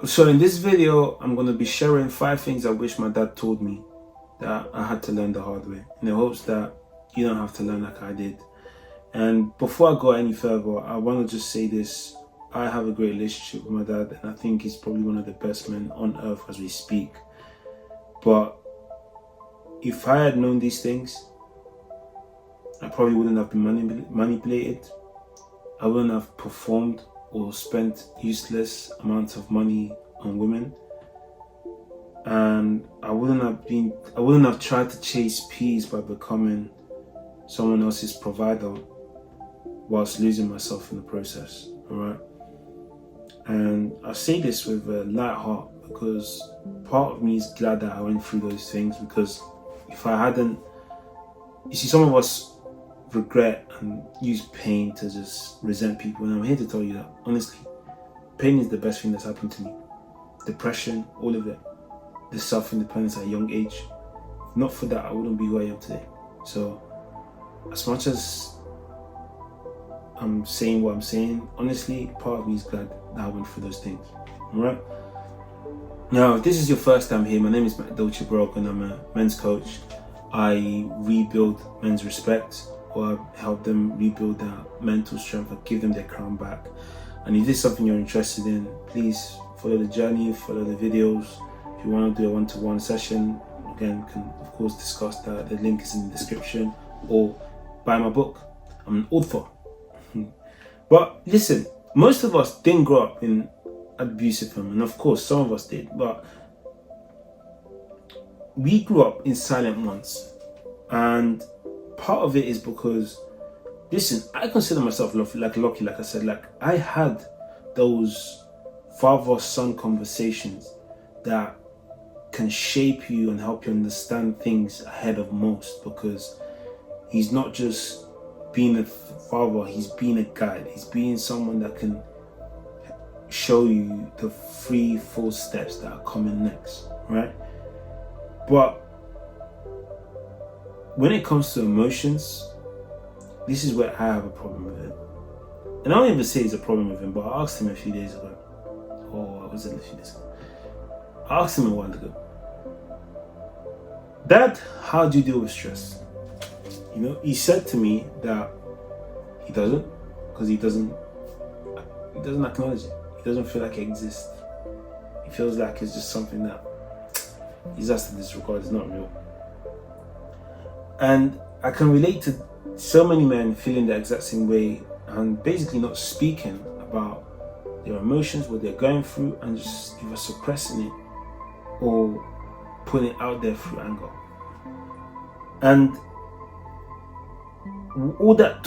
So in this video, I'm going to be sharing 5 things I wish my dad told me that I had to learn the hard way, in the hopes that you don't have to learn like I did. And before I go any further, I want to just say this. I have a great relationship with my dad, and I think he's probably one of the best men on earth as we speak. But if I had known these things, I probably wouldn't have been manipulated. I wouldn't have performed or spent useless amounts of money on women. And I wouldn't have tried to chase peace by becoming someone else's provider whilst losing myself in the process. Alright? And I say this with a light heart because part of me is glad that I went through those things, because if I hadn't, you see, some of us regret and use pain to just resent people, and I'm here to tell you that honestly, pain is the best thing that's happened to me. Depression, all of it, the self-independence at a young age. Not for that, I wouldn't be who I am today. So as much as I'm saying what I'm saying, honestly, part of me is glad that I went through those things. Alright? Now, if this is your first time here, my name is Behavioural and I'm a men's coach. I rebuild men's respect, or I help them rebuild their mental strength and give them their crown back. And if this is something you're interested in, please follow the journey, follow the videos. If you want to do a one-to-one session, again, can of course discuss that. The link is in the description, or buy my book. I'm an author. But listen, most of us didn't grow up in abusive home, and of course some of us did, but we grew up in silent ones. And part of it is because, listen, I consider myself like lucky, like I said, like I had those father-son conversations that can shape you and help you understand things ahead of most, because he's not just being a father, he's being a guide, he's being someone that can show you the 3-4 steps that are coming next, right? But when it comes to emotions, this is where I have a problem with it. And I don't even say it's a problem with him, but I asked him a few days ago, or was it a few days ago? I asked him a while ago, Dad, how do you deal with stress? You know, he said to me that he doesn't, because he doesn't acknowledge it. He doesn't feel like it exists. He feels like it's just something that he's asked to disregard. It's not real. And I can relate to so many men feeling the exact same way and basically not speaking about their emotions, what they're going through, and just either suppressing it or putting it out there through anger. And all that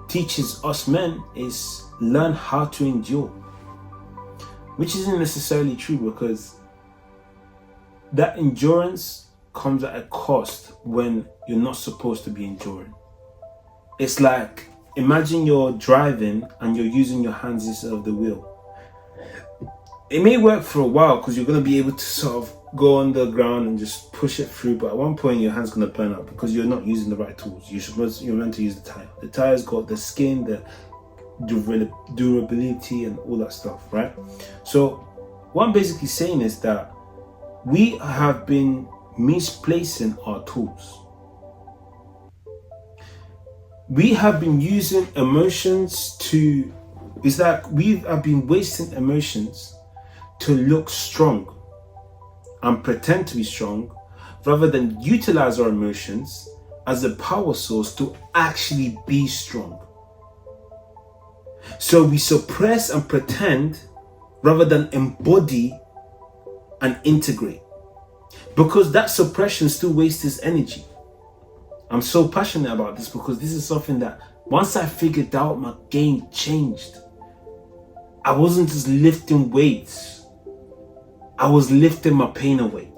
teaches us men is learn how to endure, which isn't necessarily true, because that endurance comes at a cost when you're not supposed to be enduring. It's like, imagine you're driving and you're using your hands instead of the wheel. It may work for a while because you're going to be able to sort of go on the ground and just push it through, but at one point your hand's going to burn out because you're not using the right tools. You're meant to use the tire. The tire's got the skin, the durability and all that stuff, right? So what I'm basically saying is that we have been misplacing our tools. We have been using emotions to, it's like we have been wasting emotions to look strong and pretend to be strong, rather than utilize our emotions as a power source to actually be strong. So we suppress and pretend rather than embody and integrate, because that suppression still wastes energy. I'm so passionate about this because this is something that once I figured out, my game changed. I wasn't just lifting weights, I was lifting my pain away.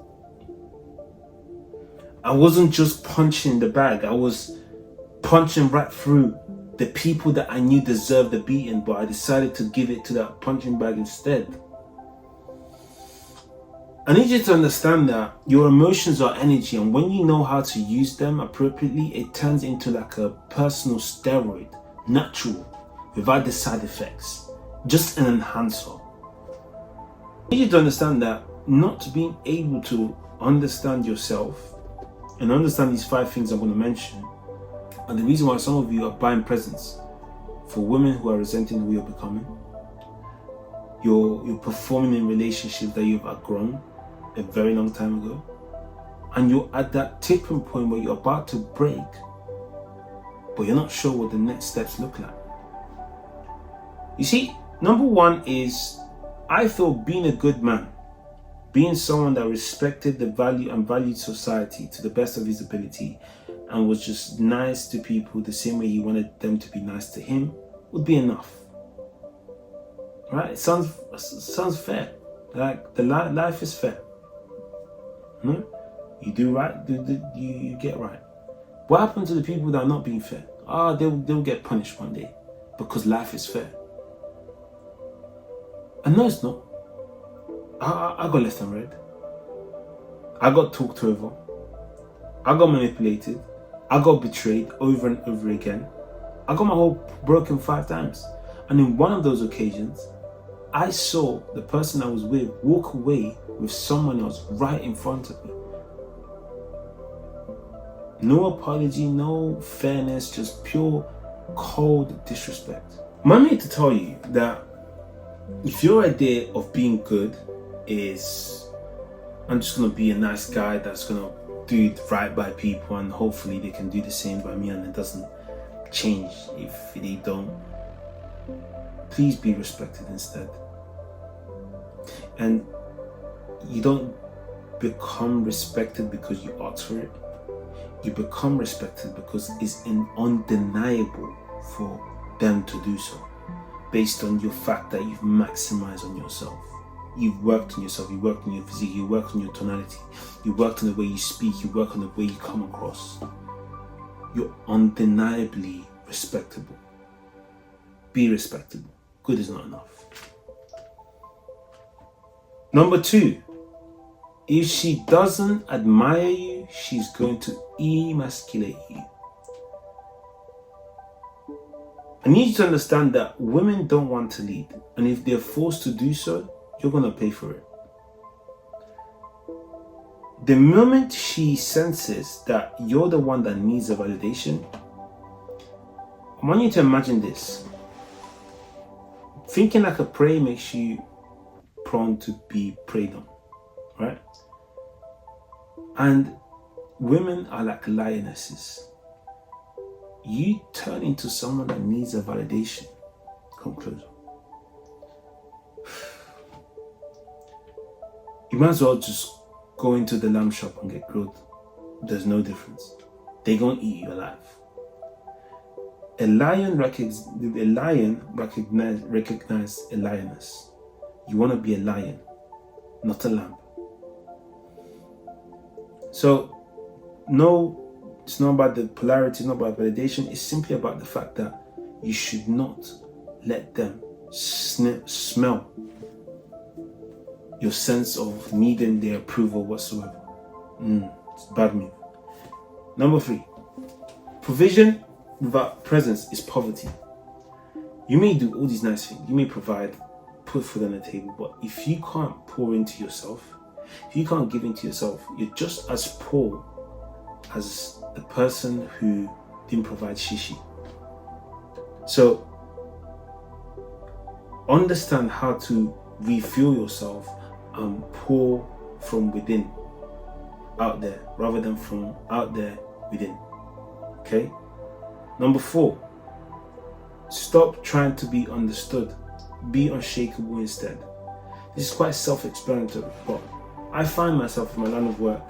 I wasn't just punching the bag, I was punching right through the people that I knew deserved the beating, but I decided to give it to that punching bag instead. I need you to understand that your emotions are energy, and when you know how to use them appropriately, it turns into like a personal steroid, natural, without the side effects, just an enhancer. You need to understand that not being able to understand yourself and understand these 5 things I'm going to mention are the reason why some of you are buying presents for women who are resenting who you're becoming. You're performing in relationships that you've outgrown a very long time ago. And you're at that tipping point where you're about to break, but you're not sure what the next steps look like. You see, number 1 is, I feel being a good man, being someone that respected the value and valued society to the best of his ability and was just nice to people the same way he wanted them to be nice to him, would be enough. Right? It sounds fair. Like the life is fair. No? You do right, you get right. What happened to the people that are not being fair? They'll get punished one day because life is fair. And no, it's not. I got left and right. I got talked over. I got manipulated. I got betrayed over and over again. I got my heart broken 5 times. And in one of those occasions, I saw the person I was with walk away with someone else right in front of me. No apology, no fairness, just pure cold disrespect. I'm here to tell you that if your idea of being good is, I'm just going to be a nice guy that's going to do right by people and hopefully they can do the same by me and it doesn't change if they don't, please be respected instead. And you don't become respected because you ask for it. You become respected because it's undeniable for them to do so, based on your fact that you've maximized on yourself. You've worked on yourself, you worked on your physique, you worked on your tonality, you worked on the way you speak, you work on the way you come across. You're undeniably respectable. Be respectable. Good is not enough. Number 2, if she doesn't admire you, she's going to emasculate you. I need you to understand that women don't want to lead, and if they're forced to do so, you're going to pay for it. The moment she senses that you're the one that needs a validation, I want you to imagine this. Thinking like a prey makes you prone to be preyed on, right? And women are like lionesses. You turn into someone that needs a validation. Come closer. You might as well just go into the lamb shop and get grilled. There's no difference. They're going to eat you alive. A lion recognizes a lioness. You want to be a lion, not a lamb. So, no, it's not about the polarity, it's not about validation. It's simply about the fact that you should not let them smell your sense of needing their approval whatsoever. It's a bad move. Number 3, provision without presence is poverty. You may do all these nice things. You may provide, put food on the table, but if you can't pour into yourself, if you can't give into yourself, you're just as poor as the person who didn't provide shishi. So, understand how to refuel yourself and pour from within out there rather than from out there within. Okay? Number 4, stop trying to be understood. Be unshakable instead. This is quite self-explanatory, but I find myself in my line of work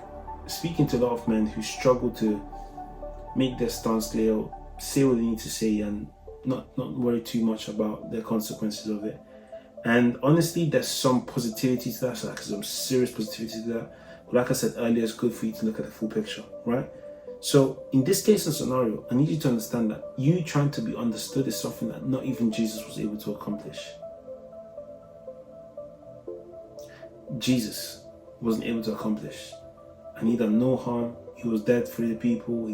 speaking to a lot of men who struggle to make their stance clear, say what they need to say, and not worry too much about the consequences of it. And honestly, there's some positivity to that, like some serious positivity to that. But like I said earlier, it's good for you to look at the full picture, right? So in this case and scenario, I need you to understand that you trying to be understood is something that not even Jesus was able to accomplish. Jesus wasn't able to accomplish. And he done no harm. He was dead for the people.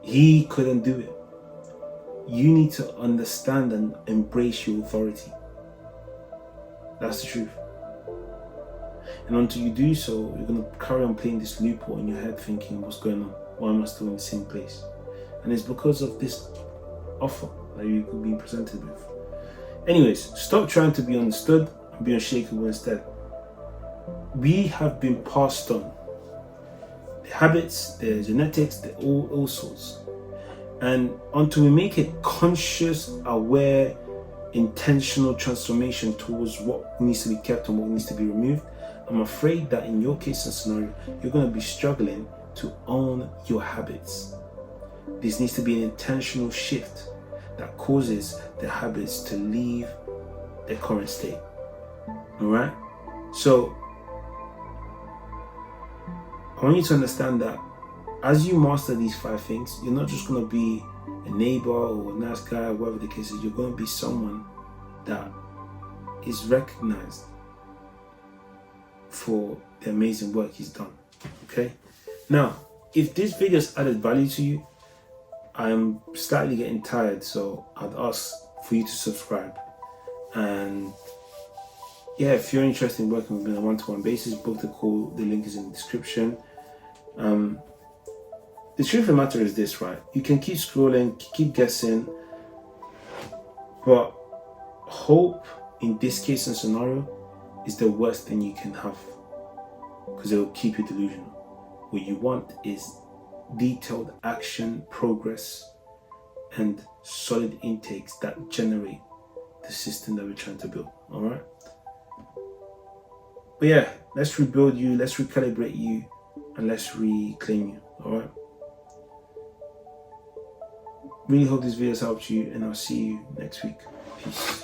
He couldn't do it. You need to understand and embrace your authority. That's the truth. And until you do so, you're going to carry on playing this loophole in your head, thinking, what's going on? Why am I still in the same place? And it's because of this offer that you could be presented with. Anyways, stop trying to be understood and be unshakable instead. We have been passed on the habits, the genetics, the all sorts. And until we make a conscious, aware, intentional transformation towards what needs to be kept and what needs to be removed, I'm afraid that in your case and scenario, you're going to be struggling to own your habits. This needs to be an intentional shift that causes the habits to leave their current state. Alright? So, I want you to understand that as you master these 5 things, you're not just going to be a neighbor or a nice guy, whatever the case is. You're going to be someone that is recognized for the amazing work he's done. Okay? Now, if this video has added value to you, I'm slightly getting tired, so I'd ask for you to subscribe. And yeah, if you're interested in working with me on a one-to-one basis, book the call. The link is in the description. The truth of the matter is this, right? You can keep scrolling, keep guessing, but hope in this case and scenario is the worst thing you can have, because it will keep you delusional. What you want is detailed action, progress, and solid intakes that generate the system that we're trying to build. All right? But yeah, let's rebuild you, let's recalibrate you, and let's reclaim you. All right? Really hope this video has helped you, and I'll see you next week. Peace.